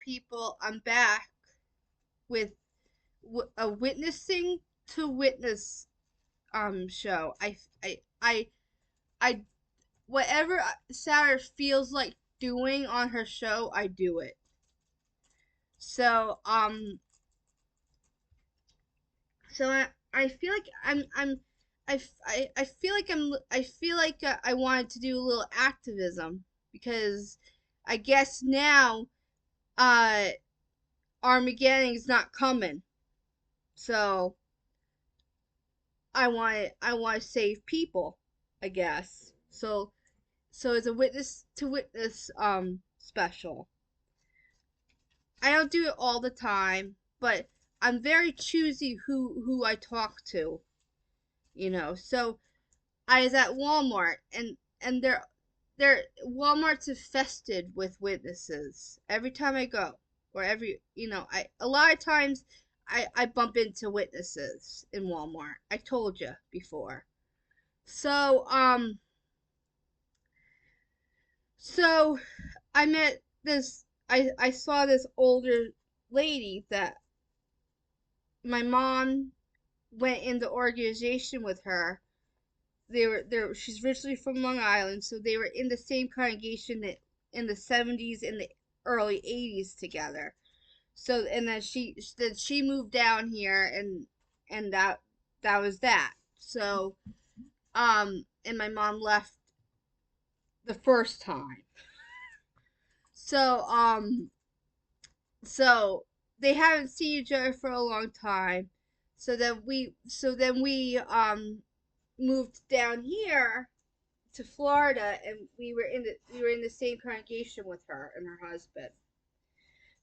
people, I'm back with a witnessing to witness show. I whatever Sarah feels like doing on her show, I do it. So I feel like I feel like I feel like I wanted to do a little activism because I guess now uh Armageddon is not coming. So I want to save people, I guess. So it's a witness to witness special. I don't do it all the time, but I'm very choosy who I talk to, So I was at Walmart and they're Walmart's infested with witnesses every time I go, or I a lot of times I bump into witnesses in Walmart. I told you before. So so I met this I saw this older lady that my mom went into organization with her. They were she's originally from Long Island, so they were in the same congregation in the 70s and the early 80s together. So and then she moved down here and that was that. So and my mom left the first time. So so they haven't seen each other for a long time. So then we moved down here to Florida, and we were in the same congregation with her and her husband.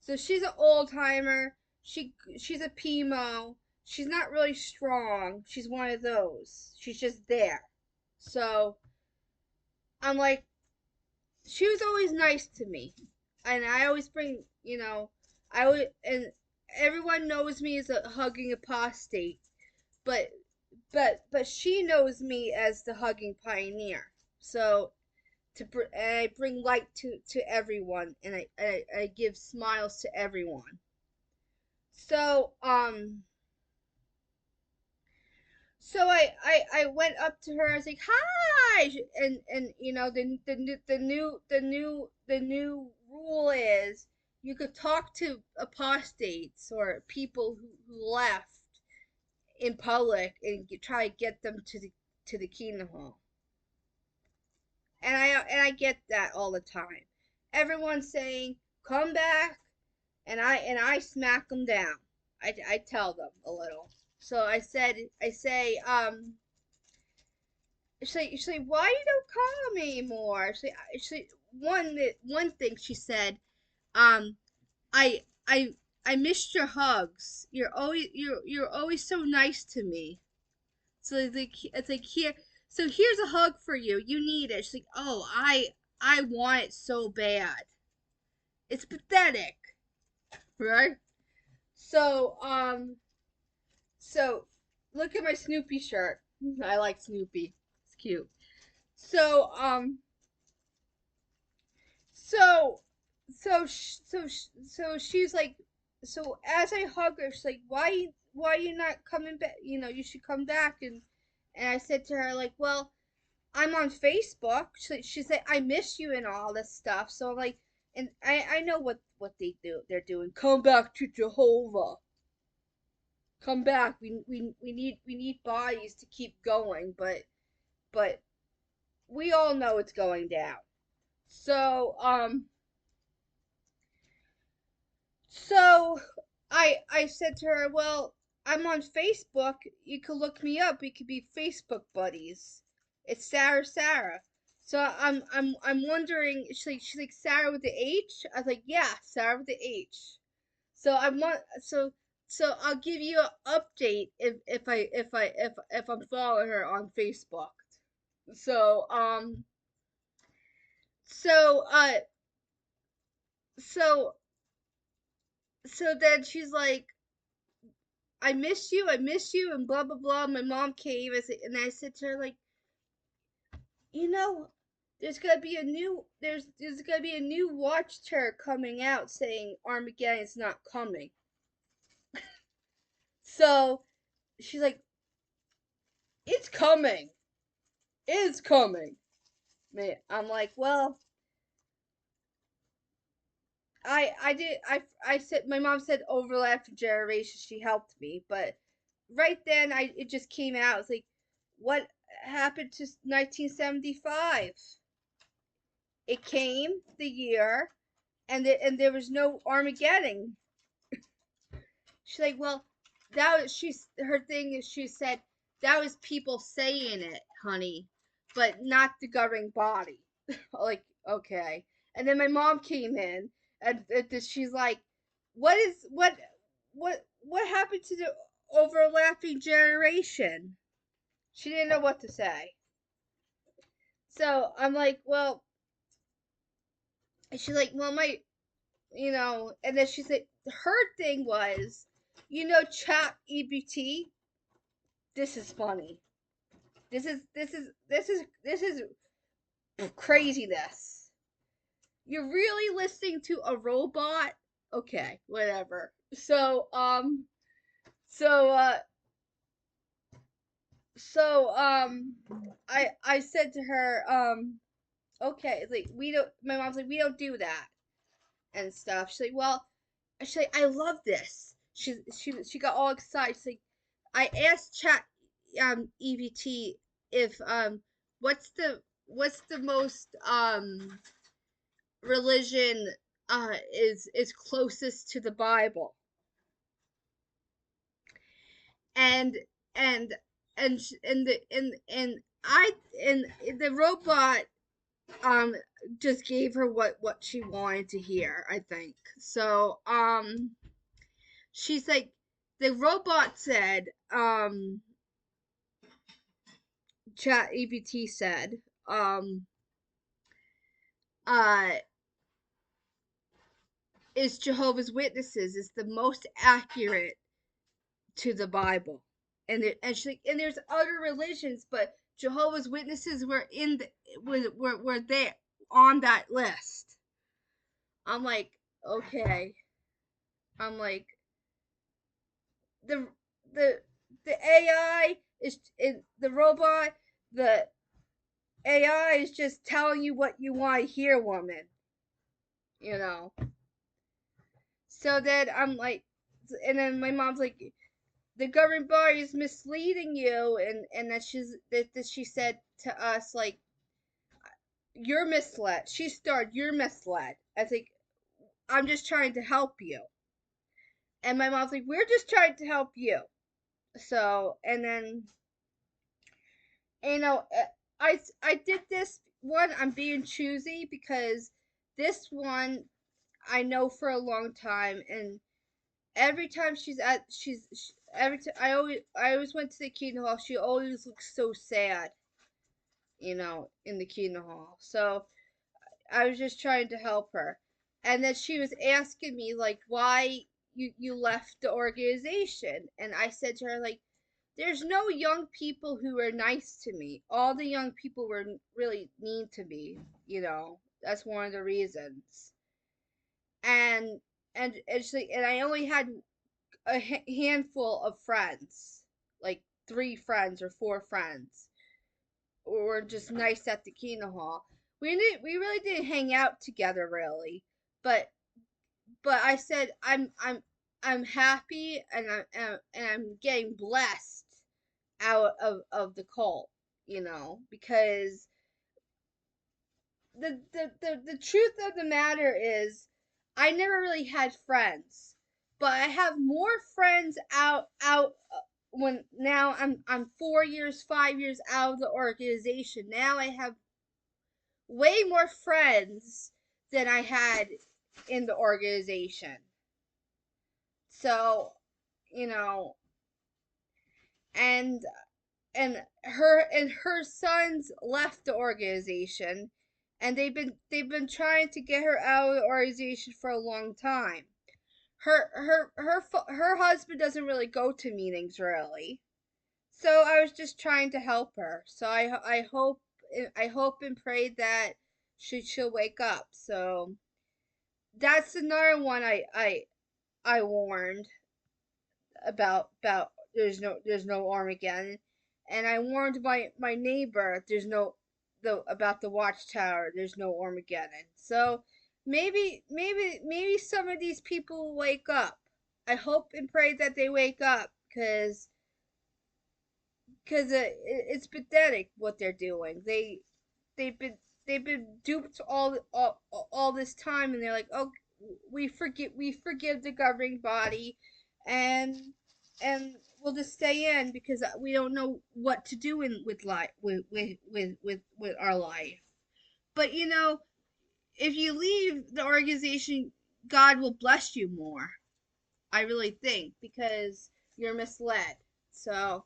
So she's an old timer. She's a PMO. She's not really strong. She's one of those. She's just there. So I'm like, she was always nice to me, and I always bring, I would, and everyone knows me as a hugging apostate, but but she knows me as the hugging pioneer. So and I bring light to everyone, and I give smiles to everyone. So I went up to her. I was like, "Hi," and the new rule is you could talk to apostates or people who left in public and try to get them to the kingdom hall. And I get that all the time. Everyone's saying, "Come back," and I smack them down. I tell them a little. So I say she's like, "Why you don't call me anymore?" One thing she said, um, I I I missed your hugs. You're always so nice to me. So it's like here. So here's a hug for you. You need it. She's like, "Oh, I want it so bad." It's pathetic, right? So so look at my Snoopy shirt. I like Snoopy. It's cute. So so so she's like, so as I hug her, she's like, why you not coming back? You should come back. And I said to her, like, well, I'm on Facebook. She said, I miss you and all this stuff. So I'm like, and I know what they're doing. Come back to Jehovah. Come back. We need bodies to keep going, but we all know it's going down. So so I said to her, well, I'm on Facebook. You could look me up. We could be Facebook buddies. It's Sarah. So I'm wondering. She's like Sarah with the H. I was like, yeah, Sarah with the H. So I want so I'll give you an update if I'm following her on Facebook. So so so so then she's like, I miss you, and blah blah blah. My mom came, and I said to her, like, you know, there's gonna be a new watch chair coming out saying Armageddon's not coming. So she's like, it's coming. It's coming. Man, I'm like, well, I said, my mom said overlapping generations. She helped me, but right then it just came out. It's like, what happened to 1975? It came the year, and there was no Armageddon. She's like, well, that was she's her thing is she said that was people saying it, honey, but not the governing body. Like, okay. And then my mom came in, and she's like, what is what happened to the overlapping generation? She didn't know what to say. So I'm like, well, she's like, well, my, and then she said her thing was, Chat EBT. This is funny. This is craziness. You're really listening to a robot? Okay, whatever. So I said to her, okay, like we don't. My mom's like, we don't do that and stuff. She's like, well, she's like, I love this. She got all excited. She's like, I asked Chat EVT if what's the most religion is closest to the Bible, and and and the robot um just gave her what she wanted to hear, I think. So she's like, the robot said, Chat EBT said, um uh is Jehovah's Witnesses is the most accurate to the Bible. And there's other religions, but Jehovah's Witnesses were in the were there on that list. I'm like, okay. I'm like, the the the AI is in the robot. The AI is just telling you what you want to hear, woman. You know. So then I'm like, and then my mom's like, the governing body is misleading you, and that she said to us, like, you're misled. She started, you're misled. I think, I'm just trying to help you. And my mom's like, we're just trying to help you. So, and then, you know, I did this one. I'm being choosy because this one I know for a long time, and every time every time I always went to the Kingdom Hall. She always looks so sad, in the Kingdom Hall. So I was just trying to help her. And then she was asking me, like, why you left the organization. And I said to her, like, there's no young people who were nice to me. All the young people were really mean to me. That's one of the reasons. And and I only had a handful of friends, like 3 friends or 4 friends, were just nice at the Kingdom Hall. We really didn't hang out together really, but I said I'm happy, and I'm getting blessed out of the cult, because the truth of the matter is I never really had friends, but I have more friends out when now I'm 4 years, 5 years out of the organization. Now I have way more friends than I had in the organization. So, you know, and her sons left the organization, and they've been trying to get her out of the organization for a long time. Her husband doesn't really go to meetings really. So I was just trying to help her. So I hope I hope and pray that she'll wake up. So that's another one I warned about there's no Armageddon, and I warned my neighbor the about the watchtower. There's no Armageddon. So maybe some of these people will wake up. I hope and pray that they wake up because it's pathetic what they're doing. They've been they've been duped all this time, and they're like, oh, we forgive the governing body, and and we'll just stay in because we don't know what to do in with life with our life. But if you leave the organization, God will bless you more. I really think because you're misled. So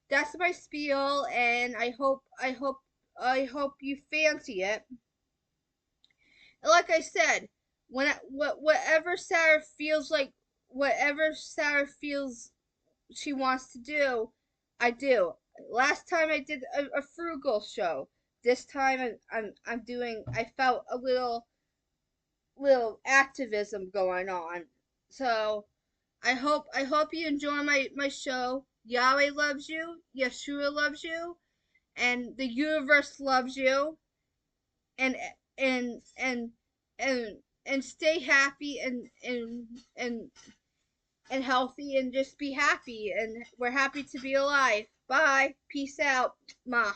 that's my spiel, and I hope you fancy it. And like I said, whatever Sarah feels like, whatever Sarah feels she wants to do, I do. Last time I did a frugal show. This time I'm doing. I felt a little activism going on. So I hope you enjoy my show. Yahweh loves you. Yeshua loves you, and the universe loves you. And and and and stay happy and healthy, and just be happy. And we're happy to be alive. Bye. Peace out. Ma.